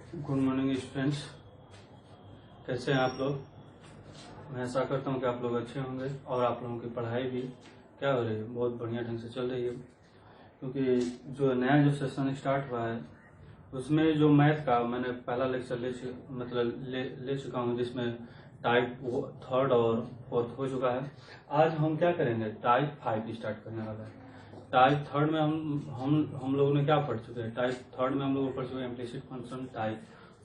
Good morning students, कैसे हैं आप लोग। मैं आशा करता हूं कि आप लोग अच्छे होंगे और आप लोगों की पढ़ाई भी क्या हो रही है, बहुत बढ़िया ढंग से चल रही है। क्योंकि जो नया सेशन स्टार्ट हुआ है उसमें जो मैथ का मैंने पहला लेक्चर ले चुका हूं, जिसमें टाइप 3 और 4 हो चुका है। आज हम क्या करेंगे, टाइप 5 स्टार्ट करने वाला है। टाइप 3 में हम लोगों ने क्या पढ़ चुके हैं, टाइप 3 में हम लोग पढ़ चुके हैं इम्प्लिसिट फंक्शन। टाइप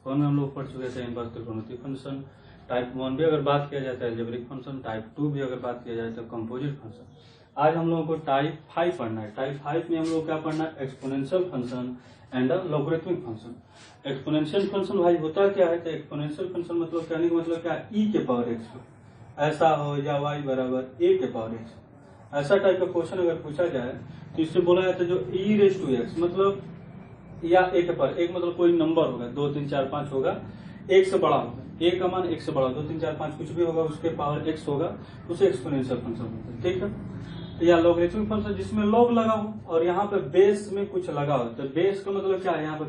4 में हम लोग पढ़ चुके थे इनवर्स त्रिकोणमितीय फंक्शन। टाइप 1 भी अगर बात किया जाता है अलजेब्रिक फंक्शन। टाइप 2 भी अगर बात किया जाए तो कंपोजिट फंक्शन। आज हम लोगों को टाइप 5 पढ़ना है। टाइप 5 में हम लोग क्या पढ़ना है, exponential function and logarithmic function. Exponential function भाई होता क्या है, तो एक्सपोनेंशियल फंक्शन मतलब कहने का मतलब क्या है, ई के पावर एक्स ऐसा हो या वाई बराबर ए के पावर एक्स, ऐसा टाइप का क्वेश्चन अगर पूछा जाए तो इससे बोला जाता है जो ई रेस टू एक्स मतलब या ए के पावर एक मतलब कोई नंबर होगा 2 3 4 5 होगा, एक से बड़ा होगा, ए का मान एक से बड़ा 2 3 4 5 कुछ भी होगा उसके पावर एक्स होगा, उसे एक्सपोनेंशियल फंक्शन बोलते हैं। ठीक है, या लॉगरिथमिक फंक्शन जिसमें लॉग लगा हो और यहाँ पे बेस में कुछ लगा हो। तो बेस का मतलब क्या है, यहाँ पे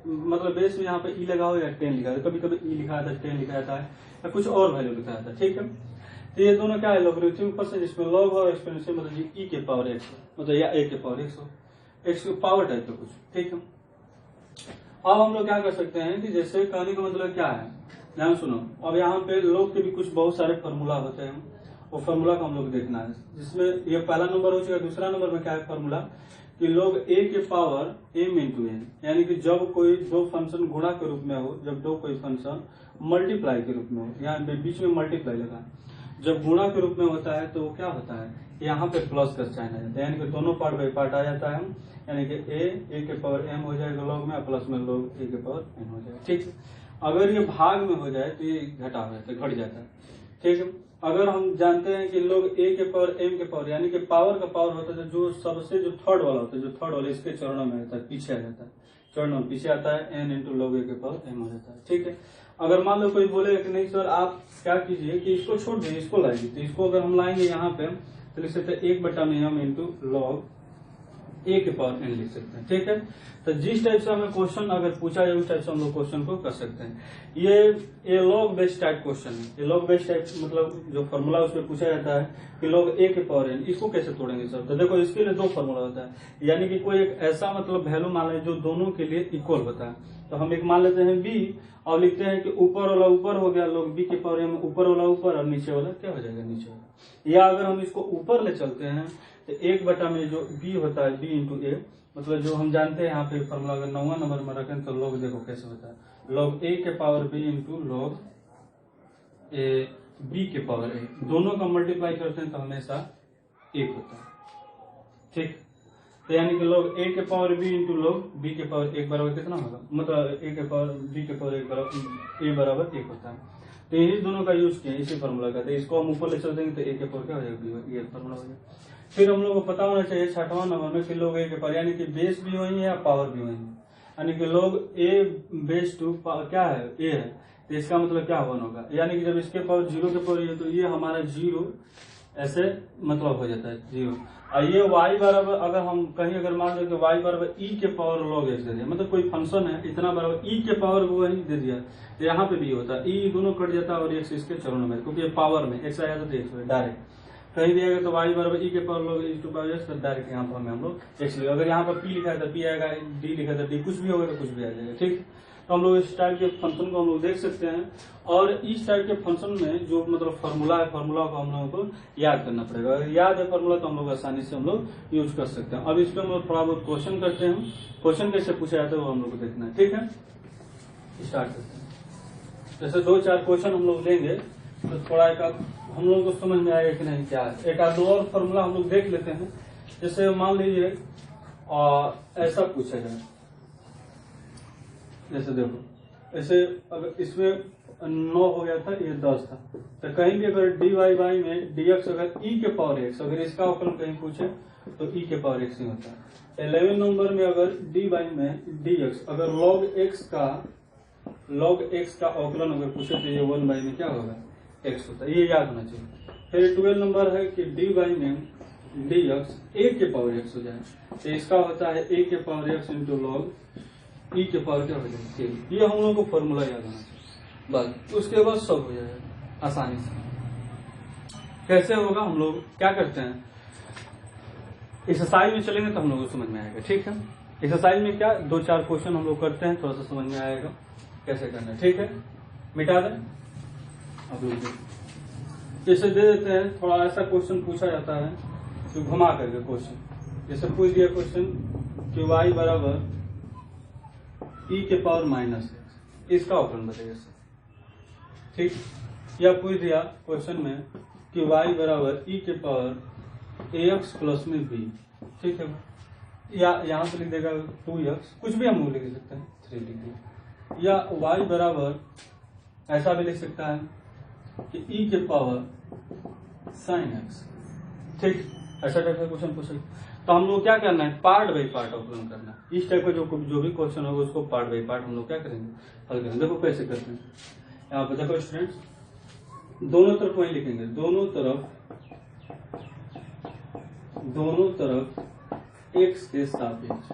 मतलब बेस में यहाँ पे ई लगा हो या 10 लिखा है, कभी कभी ई लिखा जाता है 10 लिखा जाता है या कुछ और वैल्यू लिखा जाता है। ठीक है, तो ये दोनों क्या है, लॉगरिथमिक फंक्शन जिसमें लॉग हो, एक्सपोनेंशियल मतलब ई के पावर एक्स हो मतलब या ए के पावर एक्स हो, एक्स के पावर टाइप का कुछ। ठीक है, अब हम लोग क्या कर सकते हैं कि जैसे कहने का मतलब क्या है, ध्यान सुनो। अब यहाँ पे लोग के भी कुछ बहुत सारे फॉर्मूला होते हैं, वो फॉर्मूला को हम लोग देखना है। जिसमें ये पहला नंबर हो चुका, दूसरा नंबर में क्या है फॉर्मूला कि लोग ए के पावर एम इंटू एन, यानी कि जब कोई दो फंक्शन गुणा के रूप में हो, जब दो कोई फंक्शन मल्टीप्लाई के रूप में हो, यहाँ बीच में मल्टीप्लाई लगा, जब गुणा के रूप में होता है तो वो क्या होता है, यहाँ पे प्लस का साइन आ जाता है, यानी कि दोनों पार्ट बाई पार्ट आ जाता है, यानी कि ए के पावर एम हो जाएगा लॉग में, प्लस में लॉग ए के पावर एन हो जाएगा। ठीक है, अगर ये भाग में हो जाए तो ये घटा हो जाता है, घट जाता है। ठीक है, अगर हम जानते हैं कि लोग ए के पावर एम के पावर यानी कि पावर का पावर होता है जो सबसे जो थर्ड वाला होता है, जो थर्ड वाला इसके चरणों में आता है, पीछे आ जाता है, चरणों में पीछे आता है, एन इंटू लॉग ए के पावर एम हो जाता है। ठीक है, अगर मान लो कोई बोले कि नहीं सर आप क्या कीजिए कि इसको छोड़ दीजिए, इसको लाइए, तो इसको अगर हम लाएंगे यहाँ पे तो लिख सकते हैं 1/m इंटू लॉग ए के पावर एन लिख सकते हैं। ठीक है, तो जिस टाइप से हमें क्वेश्चन अगर पूछा जाए उस टाइप से हम लोग क्वेश्चन को कर सकते हैं। ये लॉग बेस्ड टाइप क्वेश्चन है। ये लॉग बेस्ड टाइप मतलब जो फॉर्मूला उसमें पूछा जाता है कि लॉग ए के पावर एन, इसको कैसे तोड़ेंगे सर, तो देखो इसके लिए दो फॉर्मूला होता है, यानी कि कोई एक ऐसा मतलब वैल्यू मान लें जो दोनों के लिए इक्वल होता है। तो हम एक मान लेते हैं बी और लिखते हैं कि ऊपर वाला ऊपर हो गया लॉग बी के पावर एन, ऊपर वाला ऊपर और नीचे वाला क्या हो जाएगा नीचे वाला। या अगर हम इसको ऊपर ले चलते हैं तो 1 में जो बी होता है बी इंटू ए, मतलब जो हम जानते हैं यहाँ पे फॉर्मूला अगर 9वां नंबर में रखें तो लॉग देखो कैसे होता है, लॉग ए के power B into log A B के पावर ए, दोनों का मल्टीप्लाई करते हैं तो हमेशा 1 होता है। ठीक, तो यानी कि लॉग ए के power B into log B के पावर 1 बराबर कितना होगा, मतलब ए के पावर बी के पावर 1 बराबर ए बराबर 1 होता है। तो यही दोनों का यूज किया इसी फॉर्मूला का, तो इसको हम ऊपर ले चल देंगे तो ए के पावर क्या हो जाएगा, ये फॉर्मूला हो जाएगा। फिर हम लोग को पता होना चाहिए 6वां नंबर में कि लोग ए के पावर यानी कि बेस भी वही है या पावर भी वही है, यानी कि लोग ए बेस टू क्या है ए है, तो इसका मतलब क्या 1 होगा, यानी कि जब इसके पावर 0 के पावर है तो ये हमारा 0 ऐसे मतलब हो जाता है 0। और ये y बराबर अगर हम कहीं अगर मान लो कि y बराबर ई के पावर लॉग एक्स दे दिया, मतलब कोई फंक्शन है इतना बराबर ई के पावर वो वही दे दिया, तो यहाँ पे भी होता है ई दोनों कट जाता है और एक्स इसके चरणों में, क्योंकि ये पावर में एक्स आ जाता है एक्स डायरेक्ट कहीं दिया गया तो y बराबर ई के power log e to power x, तो डायरेक्ट यहाँ पर हम लोग एक्स लिया, अगर यहाँ पर p लिखा है तो p आएगा, d लिखा है तो d, कुछ भी होगा तो कुछ भी आ जाएगा। ठीक, तो हम लोग इस टाइप के फंक्शन को हम लोग देख सकते हैं, और इस टाइप के फंक्शन में जो मतलब फॉर्मूला है, फॉर्मूला को हम लोगों को याद करना पड़ेगा। अगर याद है फॉर्मूला तो हम लोग आसानी से हम लोग यूज कर सकते हैं। अब इस पर हम लोग थोड़ा बहुत क्वेश्चन करते हैं, क्वेश्चन कैसे पूछा जाता है वो हम लोग को देखना है। ठीक है, स्टार्ट करते हैं। जैसे 2-4 क्वेश्चन हम लोग लेंगे तो थोड़ा एक हम लोगों को समझ में आएगा कि नहीं क्या है। एक आध दो और फॉर्मूला हम लोग देख लेते हैं। जैसे मान लीजिए ऐसा पूछा जाए, जैसे देखो ऐसे अगर इसमें 9 हो गया था, ये 10 था, तो कहीं भी अगर dy बाई में dx अगर e के पावर x, अगर इसका अवकलन कहीं पूछे तो e के पावर x ही होता है। 11 नंबर में अगर dy बाई में dx अगर log x का अवकलन अगर पूछे तो ये 1 बाई में क्या होगा x होता है, ये याद होना चाहिए। फिर 12 नंबर है कि dy बाई में dx a के पावर x हो जाए, तो इसका होता है a के पावर x इंटू लॉग ई के पावर क्या हो जाएगा k। ये हम लोगों को फॉर्मूला याद होना चाहिए बस, उसके बाद सब हो जाएगा आसानी से। कैसे होगा, हम लोग क्या करते हैं, एक्सरसाइज में चलेंगे तो हम लोग को समझ में आएगा। ठीक है, एक्सरसाइज में क्या 2-4 क्वेश्चन हम लोग करते हैं, थोड़ा सा समझ में आएगा कैसे करना है। ठीक है, मिटा दें अब लोग जैसे दे देते हैं, थोड़ा ऐसा क्वेश्चन पूछा जाता है तो घुमा करके क्वेश्चन, जैसे पूछ दिया क्वेश्चन कि y बराबर e के पावर माइनस x, इसका ऑपरेंड बताइए सर। ठीक, या पूछ दिया क्वेश्चन में कि y बराबर e के पावर ax प्लस में b। ठीक है, या यहाँ पे लिख देगा 2x, कुछ भी हम लोग लिख सकते हैं 3 लिख दिया, या y बराबर ऐसा भी लिख सकता है कि e के पावर साइन x। ठीक, ऐसा टाइप का क्वेश्चन पूछे तो हम लोग क्या करना है, पार्ट बाई पार्ट ऑपरेशन करना है। इस टाइप का जो भी क्वेश्चन होगा उसको पार्ट बाई पार्ट हम लोग क्या करेंगे, हल करेंगे। देखो कैसे करते हैं, यहाँ पे देखो स्टूडेंट्स, दोनों तरफ वही लिखेंगे, दोनों तरफ x के सापेक्ष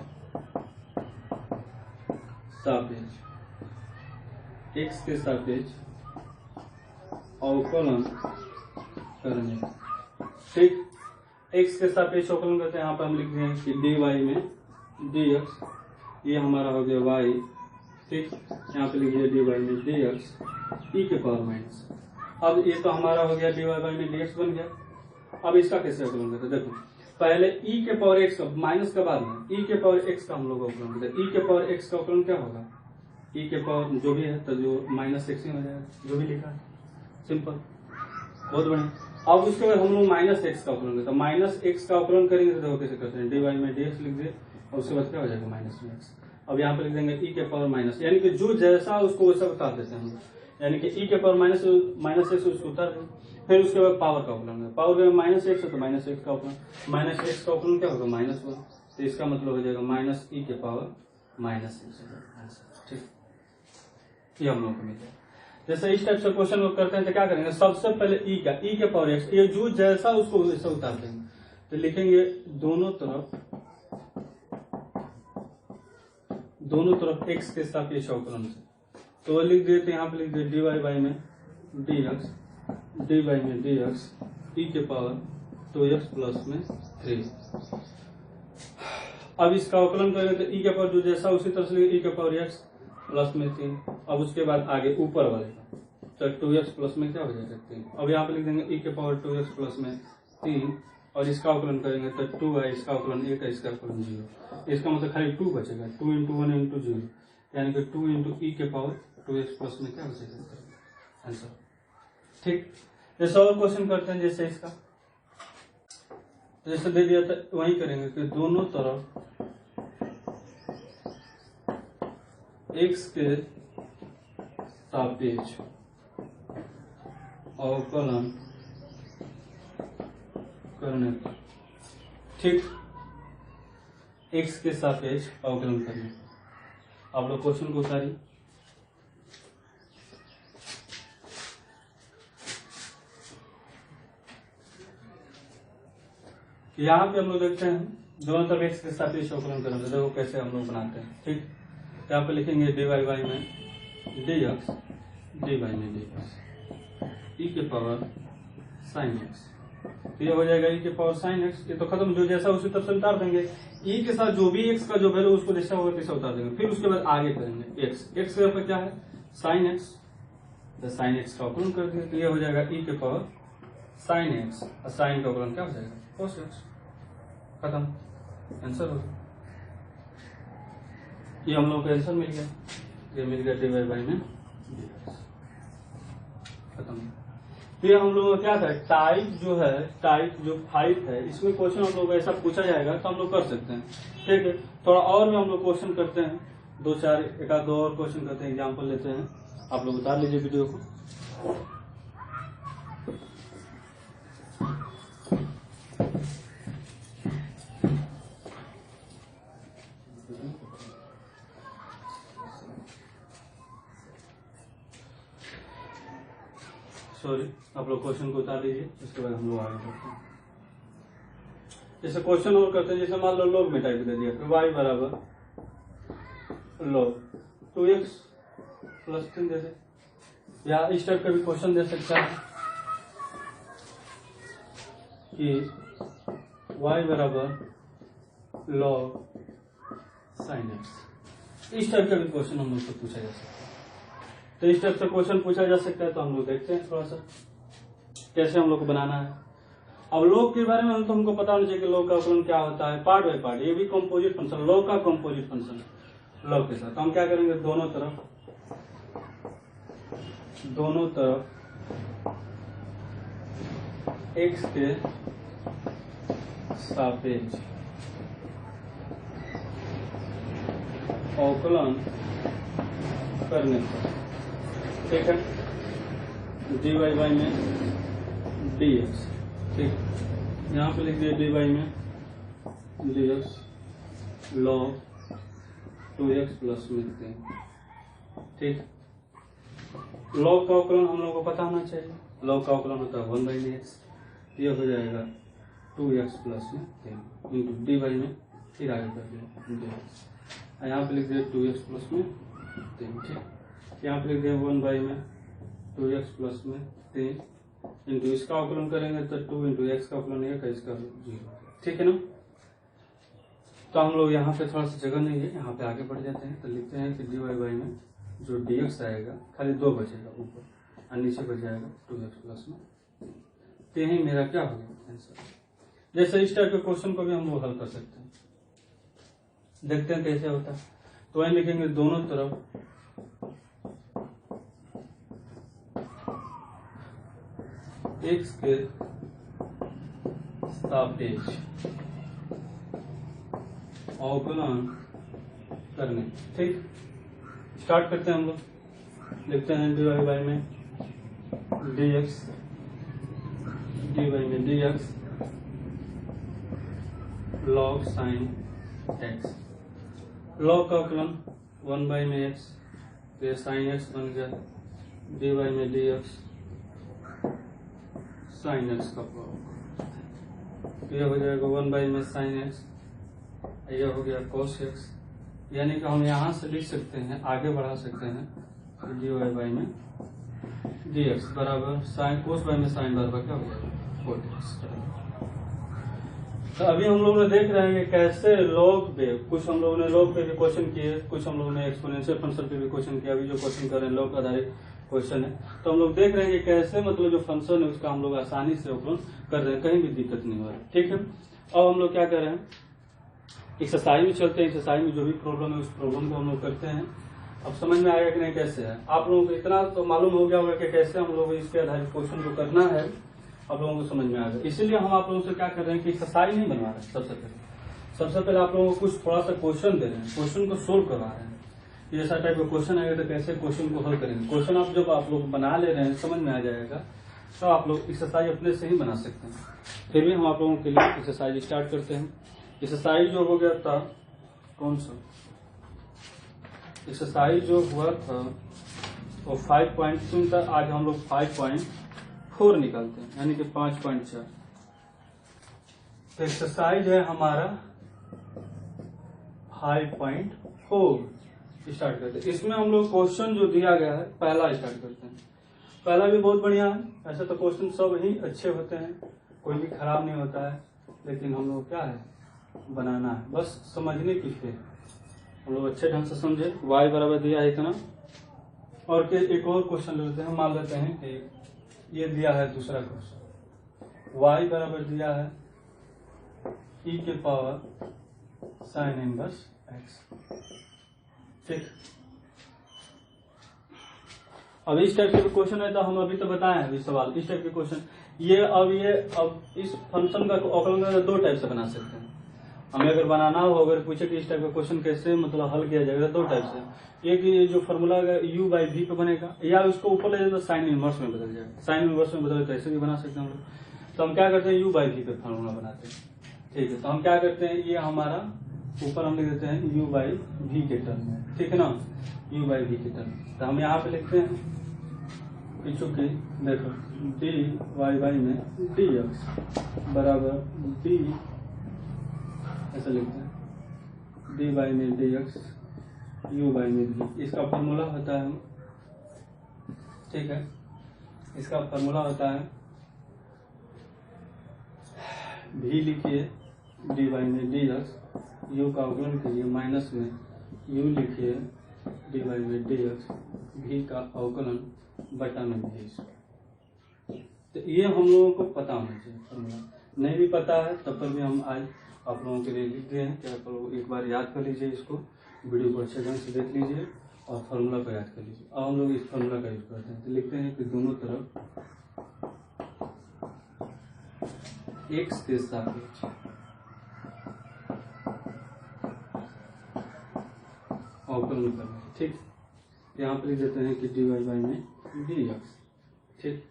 x के सापेक्ष अवकलन करने। ठीक, x के सापेक्ष अवकलन करते हैं, यहाँ पर हम लिख रहे हैं कि dy में dx, ये हमारा हो गया y। ठीक, यहाँ पे लिखिए dy में dx e के पावर माइनस। अब ये तो हमारा हो गया dy में dx बन गया। अब इसका कैसे अवकलन करते हैं, देखो पहले e के पावर x का माइनस के बाद में e के पावर x का हम लोग अवकलन करते हैं। e के पावर x का अवकलन क्या होगा, e के पावर जो भी है तो जो माइनस x ही हो जाएगा, जो भी लिखा है, सिंपल, बहुत बढ़िया। अब उसके बाद हम लोग माइनस एक्स का अवकलन करते हैं, माइनस एक्स का अवकलन करेंगे तो देखो कैसे करते हैं, dy में dx लिख दे और उसके बाद क्या हो जाएगा माइनस में एक्स। अब यहाँ पे लिख देंगे e के पावर माइनस, यानी कि जो जैसा उसको वैसा उतार देते हैं हम, यानी कि e के पावर माइनस एक्स उसको उतार दें। फिर उसके बाद पावर का अवकलन, पावर में माइनस एक्स है तो माइनस एक्स का अवकलन, माइनस एक्स का अवकलन क्या होगा -1, तो इसका मतलब हो जाएगा माइनस e के पावर माइनस एक्स। ठीक, ये हम लोग को मिल जाएगा। जैसे इस टाइप से क्वेश्चन करते हैं तो क्या करेंगे, सबसे पहले e के पावर x, ये जो जैसा उसको वैसा उतार देंगे, तो लिखेंगे दोनों तरफ x के सापेक्ष अवकलन से, तो लिख देते यहाँ पे लिख दिए dy में dx e के पावर 2x प्लस में 3। अब इसका अवकलन करेंगे तो e के पावर जो जैसा उसी तरह से लिखे e के पावर x प्लस में 3। अब उसके बाद आगे ऊपर वाले तो 2x प्लस में क्या हो जाएगा 3। अब यहाँ पे लिख देंगे e के पावर 2x प्लस में 3 और इसका अवकलन करेंगे तो 2 है, इसका अवकलन 1 है, इसका अवकलन 0। इसका मतलब खाली 2 बचेगा, 2 × 1 × 0, यानी कि 2 × e के पावर 2x प्लस में क्या बचेगा आंसर। ठीक, जैसे और क्वेश्चन करते हैं, जैसे इसका जैसे दे दिया था वही करेंगे कि दोनों तरफ x के सापेक्ष अवकलन करने पर। ठीक, x के सापेक्ष अवकलन करने, आप लोग क्वेश्चन को उतारिए। यहाँ पे हम लोग देखते हैं दोनों तरफ x के सापेक्ष अवकलन करने, देखो कैसे हम लोग बनाते हैं। ठीक, यहाँ पे लिखेंगे dy में dx e के पावर साइन x, तो ये हो जाएगा e के पावर साइन x। ये तो खत्म, जो जैसा उसी तरफ से उतार देंगे, e के साथ जो भी x का जो वैल्यू उसको जैसा होगा तैसा उतार देंगे। फिर उसके बाद आगे करेंगे x के ऊपर क्या है साइन x, तो साइन x का अवकलन कर दिया, तो ये हो जाएगा e के पावर साइन x और साइन का अवकलन क्या हो जाएगा cos x, खत्म, आंसर हो गया। ये हम लोग को आंसर मिल गया, ये मिल गया dy में dx, खत्म। फिर हम लोग क्या था, टाइप जो 5 है, इसमें क्वेश्चन हम लोग ऐसा पूछा जाएगा तो हम लोग कर सकते हैं। ठीक है, थोड़ा और भी हम लोग क्वेश्चन करते हैं, 2-4 एक आध 2 और क्वेश्चन करते हैं, एग्जाम्पल लेते हैं, आप लोग उतार लीजिए वीडियो को। सॉरी, आप लोग क्वेश्चन को उतार लीजिए, उसके बाद हम लोग आगे बढ़ते हैं। जैसे क्वेश्चन और करते हैं, जैसे मान लो लोग में टाइप कर दिया y बराबर log 2x प्लस 3 दे दे, या इस टाइप का भी क्वेश्चन दे सकता है कि y बराबर log sin x। इस टाइप का भी क्वेश्चन हम लोग से पूछा जा सकता है। तो इस टाइप से क्वेश्चन पूछा जा सकता है, तो हम लोग देखते हैं थोड़ा सा कैसे हम लोग को बनाना है। अब लॉग के बारे में तो हमको पता होना चाहिए कि लॉग का अवकलन क्या होता है, पार्ट बाय पार्ट। ये भी कंपोजिट फंक्शन, लॉग का कंपोजिट फंक्शन लॉग के साथ। तो हम क्या करेंगे, दोनों तरफ x के सापेक्ष अवकलन करने पर, ठीक है, dy बाई में dx, ठीक, यहाँ पे लिख दिया dy में dx log 2x प्लस में 3, ठीक। log का अवकलन हम लोगों को पता होना चाहिए, log का अवकलन होता है 1 बाई dx, ये हो जाएगा 2x प्लस में 3 इंटू dy में, फिर आगे कर दिया dx, यहाँ पे लिख दिया 2x प्लस में 3, ठीक। यहाँ पे लिख दिया 1 बाई में 2x प्लस में 3 इंटू इसका अवकलन करेंगे तो 2 इंटू एक्स का अवकलन 1 है, इसका 0, ठीक है ना। तो हम लोग यहाँ पे थोड़ा सा जगह नहीं है, यहाँ पे आगे बढ़ जाते हैं। तो लिखते हैं कि dy बाई में जो dx आएगा खाली 2 बचेगा ऊपर और नीचे बच जाएगा 2x प्लस में। तो यही मेरा क्या हो गया आंसर। जैसे इस टाइप के क्वेश्चन को भी हम लोग हल कर सकते हैं, देखते हैं कैसे होता है। तो वही लिखेंगे दोनों तरफ x के सापेक्ष अवकलन करने, ठीक। स्टार्ट करते हैं हम लोग, लिखते हैं dy बाई में dx, dy में dx log sin x, log का अवकलन 1 बाई में x, तो ये sin x बन गया, dy में dx sin x का प्लॉट, तो यह हो जाएगा 1 बाई में sin x, यह हो गया cos x। यानी कि हम यहाँ से लिख सकते हैं, आगे बढ़ा सकते हैं dy बाई में dx बराबर sin cos बाई में sin बराबर क्या हो जाएगा cot x। तो अभी हम लोग ने देख रहे हैं कि कैसे लॉग पे, कुछ हम लोगों ने लॉग पे भी क्वेश्चन किए, कुछ हम लोगों ने एक्सपोनेंशियल फंक्शन पे भी क्वेश्चन किया। अभी जो क्वेश्चन कर रहे हैं लॉग आधारित क्वेश्चन है, तो हम लोग देख रहे हैं कि कैसे मतलब जो फंक्शन है उसका हम लोग आसानी से अवकलन कर रहे हैं, कहीं भी दिक्कत नहीं हो रहा है, ठीक है। अब हम लोग क्या कर रहे हैं, एक्सरसाइज में चलते हैं। एक्सरसाइज में जो भी प्रॉब्लम है उस प्रॉब्लम को हम लोग करते हैं। अब समझ में आएगा कि नहीं कैसे है, आप लोगों को इतना तो मालूम हो गया होगा कि कैसे हम लोग इसके आधारित क्वेश्चन को करना है, आप लोगों को समझ में आ गया। इसीलिए हम आप लोगों से क्या कर रहे हैं कि एक्सरसाइज नहीं बनवा रहे हैं। सबसे पहले आप लोगों को कुछ थोड़ा सा क्वेश्चन दे रहे हैं, क्वेश्चन को सोल्व करवा रहे हैं। जैसा टाइप का क्वेश्चन आएगा तो कैसे क्वेश्चन को हल करेंगे। क्वेश्चन आप जब आप लोग बना ले रहे हैं, समझ में आ जाएगा, तो आप लोग एक्सरसाइज अपने से ही बना सकते हैं। फिर भी हम आप लोगों के लिए एक्सरसाइज स्टार्ट करते हैं। एक्सरसाइज जो हो गया था, कौन सा एक्सरसाइज जो हुआ था वो 5.3 था। आज हम लोग 5.4 निकालते हैं, यानी कि 5.4। तो एक्सरसाइज है हमारा 5.4 स्टार्ट करते हैं। इसमें हम लोग क्वेश्चन जो दिया गया है पहला स्टार्ट करते हैं। पहला भी बहुत बढ़िया है, ऐसे तो क्वेश्चन सब ही अच्छे होते हैं, कोई भी खराब नहीं होता है, लेकिन हम लोग क्या है बनाना है, बस समझने की फिर हम लोग अच्छे ढंग से समझे। y बराबर दिया है इतना, और फिर एक और क्वेश्चन लेते हैं। मान लेते हैं कि ये दिया है दूसरा क्वेश्चन, y बराबर दिया है e के पावर साइन इनवर्स x, ठीक। अब इस टाइप के क्वेश्चन है, तो हम अभी तो बताए हैं अभी सवाल, इस टाइप के क्वेश्चन अब इस फंक्शन का अवकलन 2 टाइप से बना सकते हैं। हमें अगर बनाना हो, अगर पूछे कि इस टाइप का क्वेश्चन कैसे मतलब हल किया जाएगा, 2 टाइप से। एक ये जो फॉर्मूला u बाई v पे बनेगा, या उसको ऊपर ले जाए तो साइन इनवर्स में बदल जाएगा। साइन इनवर्स में बदले तो ऐसे भी बना सकते हैं हम लोग। तो हम क्या करते हैं, u बाई v पे फॉर्मूला बनाते हैं, ठीक है। तो हम क्या करते हैं, ये हमारा ऊपर हम लिख देते हैं u बाई v के टर्म में, ठीक है ना, u बाई v के टर्म। तो हम यहाँ पे लिखते हैं चूंकि देखो dy बाई में dx बराबर d, ऐसा लिखते हैं dy बाई में dx u बाई में v। इसका फॉर्मूला होता है, ठीक है, इसका फॉर्मूला होता है v लिखिए dy में dx, u का अवकलन कीजिए, माइनस में u लिखिए dy में dx, v का अवकलन बटा में v। तो ये हम लोगों को पता होना चाहिए फॉर्मूला। नहीं भी पता है तब पर भी हम आज आप लोगों के लिए लिख दिए हैं कि आप लोग एक बार याद कर लीजिए, इसको वीडियो को अच्छे ढंग से देख लीजिए और फॉर्मूला को याद कर लीजिए। अब हम लोग इस फॉर्मूला का यूज करते हैं, तो लिखते हैं कि दोनों तरफ x के सापेक्ष अवकलन करना है, ठीक। यहाँ पर लिख देते हैं कि dy बाई में dx, ठीक,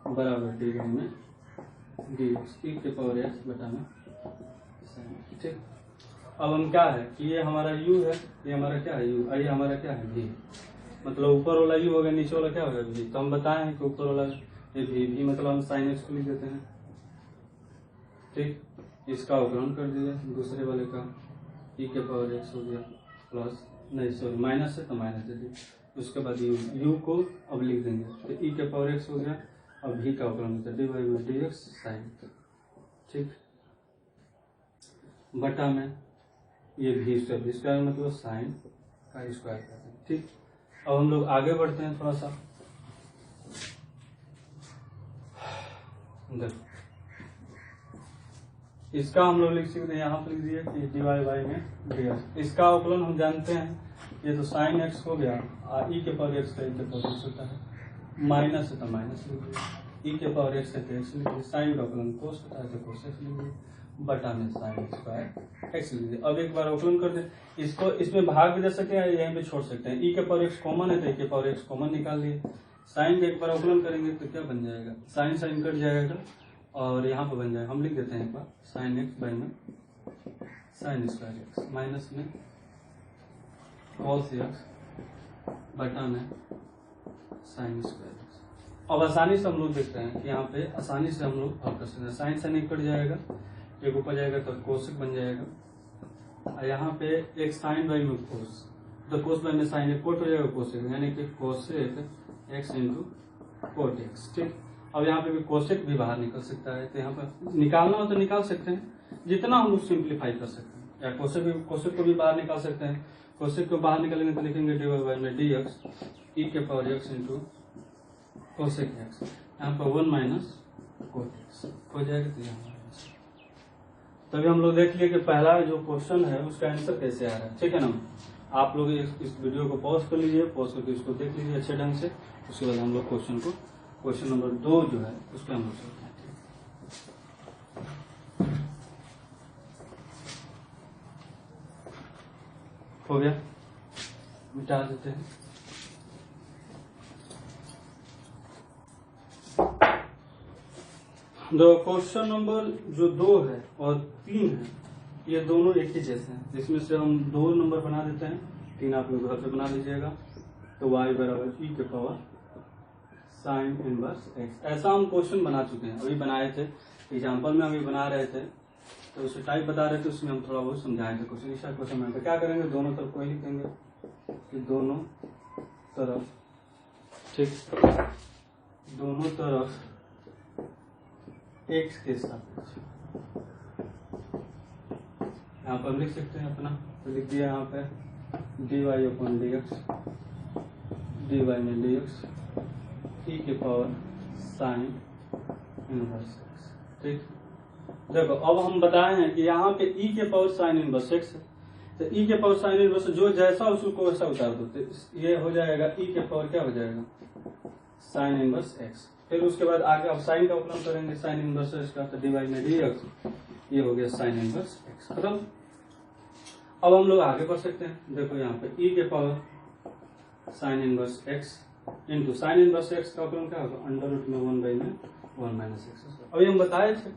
बराबर dy में dx e के पावर x बटा में, ठीक। अब हम क्या है कि ये हमारा u है, ये हमारा क्या है u, ये हमारा क्या है v, मतलब ऊपर वाला u हो गया, नीचे वाला क्या होगा v। तो हम बताए हैं कि ऊपर वाला ये v मतलब हम साइन x को लिख देते हैं, ठीक। इसका अवकलन कर दिया, दूसरे वाले का e के पावर x हो गया प्लस, नहीं सॉरी माइनस है तो माइनस दे दिए, उसके बाद u को अब लिख देंगे, तो e के पावर x हो गया, अब v का अवकलन होता है dy बाई dx साइन, ठीक, बटा में ये v स्क्वायर मतलब साइन का स्क्वायर करते हैं, ठीक। अब हम लोग आगे बढ़ते हैं थोड़ा सा, देखो इसका हम लोग लिख सकते हैं, यहाँ पर लिख दिए कि dy बाई में dx, इसका अवकलन हम जानते हैं, ये तो साइन x हो गया, e के पावर x का e के पावर x होता है, माइनस है तो माइनस लिख दिए, e के पावर x है तो x लिख दिए, साइन का अवकलन कोस होता है तो कोस x लिख दिए, बटा में साइन स्क्वायर x लिख दिए। अब एक बार अवकलन कर दे, इसको इसमें भाग भी दे सकते हैं, यहीं पे छोड़ सकते हैं, e के पावर x कॉमन है तो e के पावर x कॉमन निकाल दिए, साइन का एक बार अवकलन करेंगे तो क्या बन जाएगा, साइन साइन कट जाएगा और यहाँ पर बन जाएगा, हम लिख देते हैं एक बार साइन x बाई में साइन स्क्वायर x माइनस में कॉस x बटा में साइन स्क्वायर x। अब आसानी से हम लोग देखते हैं कि यहाँ पे आसानी से हम लोग हल कर सकते हैं, साइन साइन कट जाएगा, एक ऊपर जाएगा तो कोसेक बन जाएगा, और यहाँ पे एक साइन बाई में कोस, तो कोस बाई में साइन एक कोट हो जाएगा कोसेक, यानी कि cosec x into coat x, ठीक। अब यहाँ पे भी कोसेक भी बाहर निकल सकता है, तो यहाँ पर निकालना हो तो निकाल सकते हैं, जितना हम लोग सिंप्लीफाई कर सकते हैं, या कोसेक को भी बाहर निकाल सकते हैं। कोसेक को बाहर निकालेंगे तो लिखेंगे dy बाई में dx e के power x into cosec x, यहाँ पर 1 माइनस कोट x हो जाएगा, तो यहाँ तभी हम लोग देख लिए कि पहला जो क्वेश्चन है उसका आंसर कैसे आ रहा है, ठीक है ना। आप लोग इस वीडियो को पॉज कर लीजिए, पॉज करके इसको देख लीजिए अच्छे ढंग से, उसके बाद हम लोग क्वेश्चन नंबर 2 जो है उस पर हम लोग चलते हैं। हो गया, मिटा देते हैं। दो क्वेश्चन नंबर जो 2 है और 3 है, ये दोनों एक ही जैसे हैं, जिसमें से हम 2 नंबर बना देते हैं, 3 आप लोग घर पे बना लीजिएगा। तो y बराबर e के पावर साइन इनवर्स x, ऐसा हम क्वेश्चन बना चुके हैं, अभी बनाए थे एग्जाम्पल में, अभी बना रहे थे तो उसे टाइप बता रहे थे, उसमें हम थोड़ा बहुत समझाए थे क्वेश्चन। इस क्वेश्चन में क्या करेंगे, दोनों तरफ कोई लिखेंगे कि दोनों तरफ, ठीक, दोनों तरफ x के सापेक्ष, यहाँ पर लिख सकते हैं अपना, तो लिख दिया यहाँ पे dy अपॉन dx, dy में dx e के पावर साइन इनवर्स x, ठीक। देखो अब हम बताए हैं कि यहाँ पे e के पावर साइन इनवर्स x है, तो e के पावर साइन इनवर्स जो जैसा उसको वैसा उतार दो, तो ये हो जाएगा e के पावर क्या हो जाएगा साइन इनवर्स x। फिर उसके बाद आगे अब साइन का अवकलन करेंगे, साइन इनवर्स x का, तो dy में dx, ये हो गया साइन इनवर्स x, खत्म। अब हम लोग आगे बढ़ सकते हैं, देखो यहाँ पे e के power sine inverse x into sine inverse x का अवकलन क्या होगा, अंडर रूट में 1 बाई में 1 माइनस x। अभी हम बताए थे,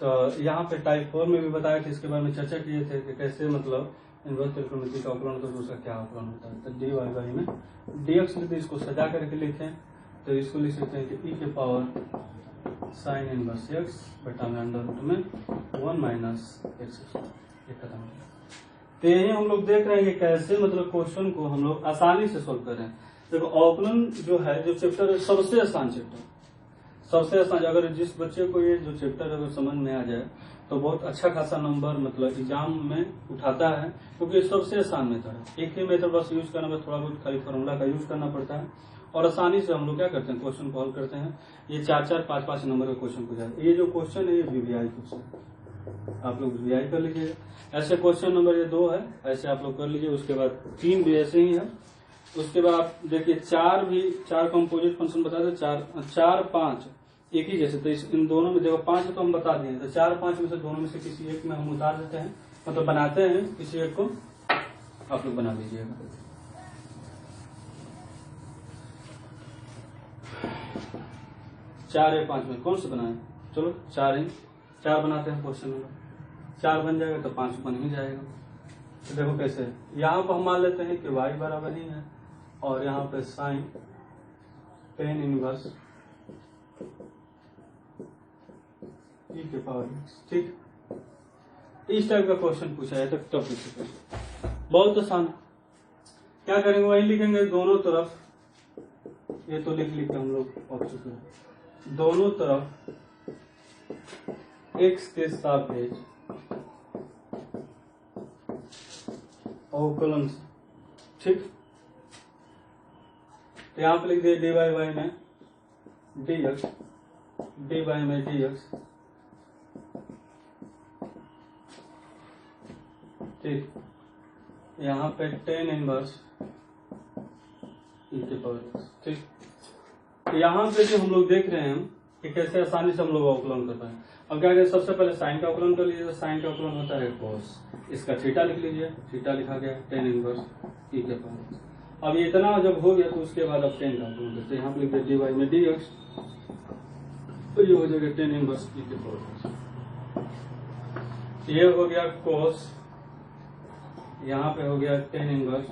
तो यहाँ पे टाइप 4 में भी बताए थे, इसके बारे में चर्चा किए थे कि कैसे मतलब इनवर्स त्रिकोणमिति का अवकलन तो उसका क्या अवकलन होता है। तो dy बाई में dx लिखते, इसको सजा करके लिखें तो इसको लिख सकते हैं कि e के पावर साइन इनवर्स x बटा में अंडर रूट में 1 माइनस x, ये खत्म हो गया। तो यही हम लोग देख रहे हैं कि कैसे मतलब क्वेश्चन को हम लोग आसानी से सोल्व कर रहे हैं। देखो अवकलन जो है, जो चैप्टर है सबसे आसान चैप्टर, सबसे आसान। अगर जिस बच्चे को ये जो चैप्टर अगर समझ में आ जाए तो बहुत अच्छा खासा नंबर मतलब एग्जाम में उठाता है, क्योंकि सबसे आसान मेथड है। एक ही मेथड बस यूज करना, बस थोड़ा बहुत खाली फॉर्मूला का यूज करना पड़ता है और आसानी से हम लोग क्या करते हैं, क्वेश्चन को हल करते हैं। ये 4-4, 5-5 नंबर का क्वेश्चन पूछा है। ये जो क्वेश्चन है ये वीवीआई क्वेश्चन, आप लोग वीवीआई कर लीजिएगा। ऐसे क्वेश्चन नंबर ये 2 है, ऐसे आप लोग कर लीजिए। उसके बाद 3 भी ऐसे ही है। उसके बाद आप देखिए 4 कंपोजिट फंक्शन बता दे, 4, 5 एक ही जैसे। तो इन दोनों में देखो 5 तो हम बता दिए, तो 4, 5 में से दोनों में से किसी एक में हम उतार देते हैं, मतलब बनाते हैं किसी एक को। आप लोग बना लीजिएगा। चार या 5 में कौन से बनाए, चलो 4 बनाते हैं क्वेश्चन नंबर। 4 बन जाएगा तो 5 बन ही जाएगा। तो देखो कैसे, यहाँ पर हम मान लेते हैं कि y बराबर ही है और यहाँ पे साइन tan इनवर्स e के पावर x, ठीक। इस टाइप का क्वेश्चन पूछा है तो टॉपिक से बहुत आसान। क्या करेंगे, वही लिखेंगे दोनों तरफ, ये तो लिख के हम लोग पहुंच चुके हैं। दोनों तरफ x के सापेक्ष अवकलन, ठीक। तो यहाँ पे लिख दिए dy y में dx, dy में dx, ठीक। यहाँ पे tan इनवर्स e के पावर x, ठीक। तो यहाँ पे जो हम लोग देख रहे हैं कि कैसे आसानी से हम लोग अवकलन कर पाए। अब क्या करें, सबसे पहले साइन का अवकलन कर लीजिए। तो साइन का अवकलन होता है cos, इसका थीटा लिख लीजिए, थीटा लिखा गया tan इनवर्स e के पावर x। अब ये इतना जब हो गया तो उसके बाद अब tan का अवकलन करते हैं। यहाँ पे लिख दिया dy में dx, तो ये हो जाएगा tan इनवर्स e के पावर x। ये हो गया cos, यहाँ पे हो गया tan इनवर्स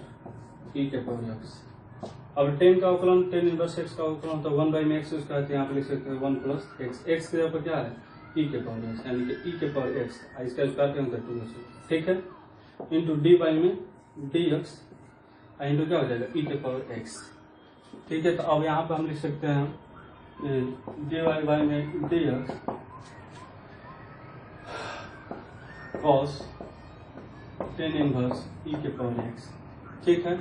e के पावर x। अब tan का अवकलन, tan इनवर्स x का अवकलन तो 1/x उसका है, तो यहाँ पे लिख सकते हैं 1 प्लस x। x के जगह पर क्या है, e के पावर x, यानी कि e के पावर x, इसका स्क्वायर करेंगे तो 2, ठीक है। इंटू dy में dx, इंटू क्या हो जाएगा e के पावर x, ठीक है। तो अब यहाँ पे हम लिख सकते हैं dy में dx cos tan inverse e के पावर x, ठीक है।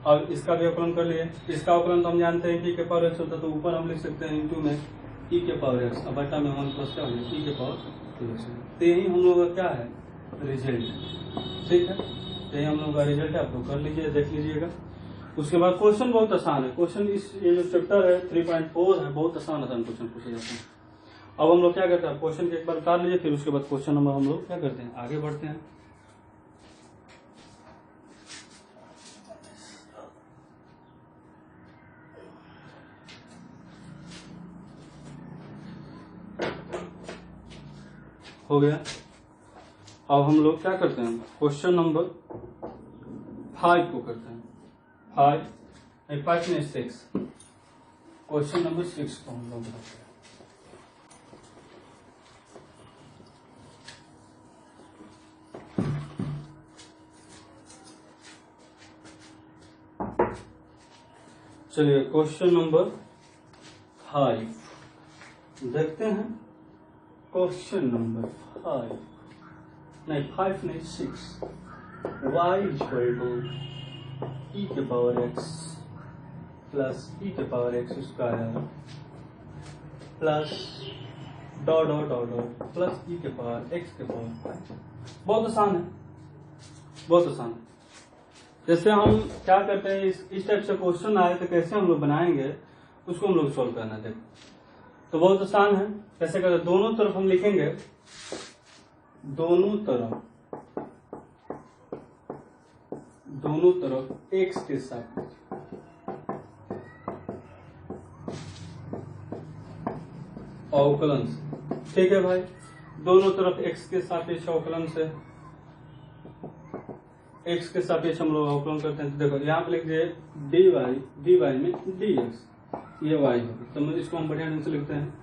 अब इसका भी अवकलन कर लिए। इसका अवकलन तो हम जानते हैं कि e के पावर x होता है, तो ऊपर हम लिख सकते हैं इंटू में e के पावर x, अब बटा में 1 प्लस क्या हो जाएगा e के पावर 2x। तो यही हम लोग का क्या है, रिजल्ट, ठीक है। तो यही हम लोग का रिजल्ट है, आप लोग कर लीजिए, देख लीजिएगा। उसके बाद क्वेश्चन बहुत आसान है। क्वेश्चन इस ये जो चैप्टर है 3.4 है, बहुत आसान क्वेश्चन पूछे जाते हैं। अब हम लोग क्या करते हैं, क्वेश्चन के एक बार उतार लीजिए, फिर उसके बाद क्वेश्चन नंबर हम लोग क्या करते हैं, आगे बढ़ते हैं। हो गया। अब हम लोग क्या करते हैं, क्वेश्चन नंबर 5 को करते हैं। 5 में 6, क्वेश्चन नंबर 6 को हम लोग करते हैं। चलिए क्वेश्चन नंबर 5 देखते हैं। क्वेश्चन नंबर 5 नहीं 5 नहीं 6, y इक्वल टू e के पावर x प्लस e के power x square plus dot dot dot dot plus e के पावर x के पावर 5। बहुत आसान है, बहुत आसान है। जैसे हम क्या करते हैं, इस टाइप से क्वेश्चन आए तो कैसे हम लोग बनाएंगे, उसको हम लोग सॉल्व करना। देखो तो बहुत आसान है। कैसे करते, दोनों तरफ हम लिखेंगे, दोनों तरफ x के साथ अवकलन, ठीक है भाई। दोनों तरफ x के सापेक्ष अवकलन से x के सापेक्ष हम लोग अवकलन करते हैं। तो देखो यहाँ पे लिख दिए dy में dx, ये y होगा, तो इसको हम बढ़िया ढंग से लिखते हैं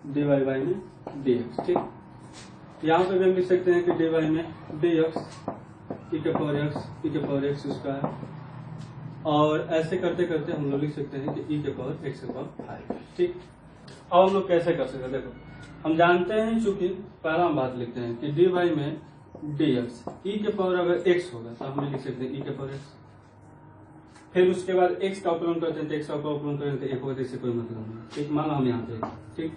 dy में dx, ठीक। यहाँ पे भी हम लिख सकते हैं कि डी वाई में डी एक्स ई के पावर एक्स स्क्वायर, और ऐसे करते करते हम लोग लिख सकते हैं कि ई के पावर एक्स के पावर 5। ठीक, अब हम लोग कैसे कर सकते हैं? देखो, हम जानते हैं, चूंकि पहला हम बात लिखते हैं कि डी वाई में डी एक्स ई के पावर अगर एक्स होगा तो हम लिख सकते हैं ई के पावर एक्स। फिर उसके बाद एक्स का अवकलन करते हैं तो एक्स का अवकलन करें तो एक होगा, इससे कोई मतलब नहीं। ठीक, मान लो हम यहाँ पे ठीक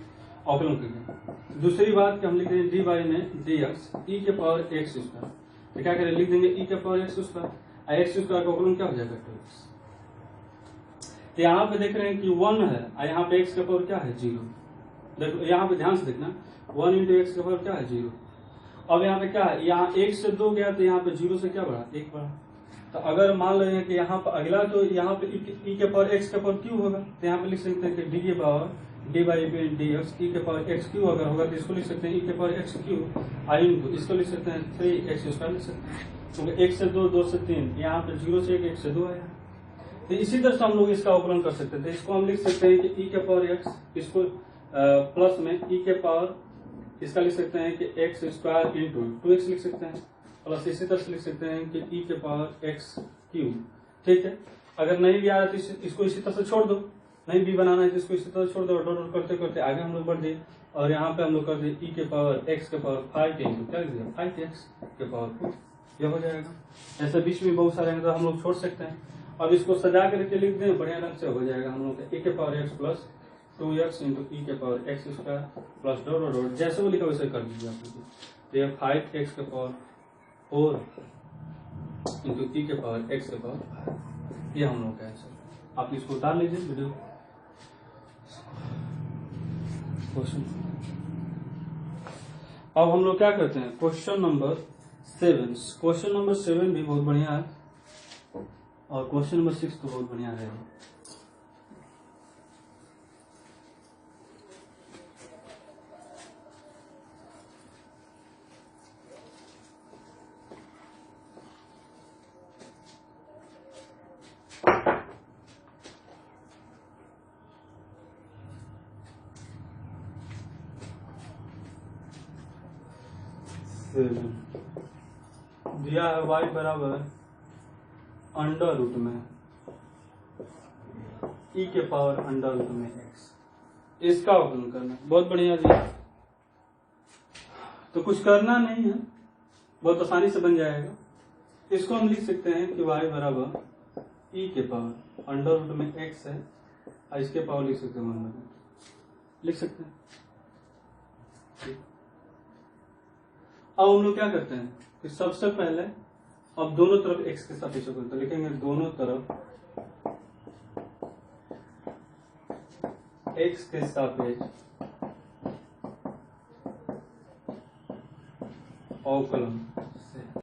अवकलन करेंगे। दूसरी बात कि हम लिख देंगे डी वाई में डी एक्स ई के पावर एक्स स्क्वायर, तो क्या करें, लिख देंगे ई के power X square, x square का अवकलन क्या हो जाएगा 2x। तो यहाँ पे देख रहे हैं कि 1 है और यहाँ पे x का पावर क्या है 0। देखो यहाँ पे ध्यान से देखना, 1 इंटू एक्स का पावर क्या है 0। अब यहाँ पे क्या है, यहाँ 1 से 2 गया तो यहाँ पे 0 से क्या बढ़ा 1 बढ़ा। तो अगर मान लो कि यहाँ पर अगला तो यहाँ पे ई के पावर एक्स का पावर क्यू होगा, तो यहाँ पे लिख सकते हैं कि डी के power D by B D X E के पावर एक्स क्यू अगर होगा तो इसको लिख सकते हैं ई के power x Q I into इसको लिख सकते हैं 3x स्क्वायर लिख सकते हैं, क्योंकि 1 से 2 2 से 3, यहाँ पे 0 से 1 1 से 2 आया। तो इसी तरह से हम लोग इसका अवकलन कर सकते थे। इसको हम लिख सकते हैं कि ई के पावर एक्स, इसको प्लस में ई के पावर इसका लिख सकते हैं कि एक्स स्क्वायर इंटू 2x लिख सकते हैं, प्लस इसी तरह से लिख सकते हैं कि ई के पावर एक्स क्यू। ठीक है, अगर नहीं भी आ रहा तो इसको इसी तरह से छोड़ दो, नहीं भी बनाना है तो इसको इसी तरह छोड़ दो, डॉट करते करते आगे हम लोग बढ़ दिए और यहाँ पे हम लोग कर दिए ई के पावर एक्स के पावर 5 इंटू क्या लिख दिया 5x के पावर 4, यह हो जाएगा। ऐसे बीच में बहुत सारे हैं तो हम लोग छोड़ सकते हैं। अब इसको सजा करके लिख दें, बढ़िया ढंग से हो जाएगा हम लोग का ई के power X plus 2x into E के power X square plus dot dot dot, जैसे वो लिखा वैसे कर दीजिए आप लोग। तो ये 5x के पावर 4 इंटू ई के पावर एक्स के पावर 5, ये हम लोग का आंसर। आप इसको उतार लीजिए वीडियो क्वेश्चन। अब हम लोग क्या करते हैं, क्वेश्चन नंबर 7। क्वेश्चन नंबर 7 भी बहुत बढ़िया है और क्वेश्चन नंबर 6 तो बहुत बढ़िया है। दिया है y बराबर अंडर रूट में e के पावर अंडर रूट में x, इसका अवकलन करना है। बहुत बढ़िया दिया, तो कुछ करना नहीं है, बहुत आसानी से बन जाएगा। इसको हम लिख सकते हैं कि y बराबर e के पावर अंडर रूट में x है और इसके पावर लिख सकते हैं 1 लिख सकते हैं। अब हम लोग क्या करते हैं कि सबसे पहले अब दोनों तरफ x के सापेक्ष तो लिखेंगे दोनों तरफ x के सापेक्ष अवकलन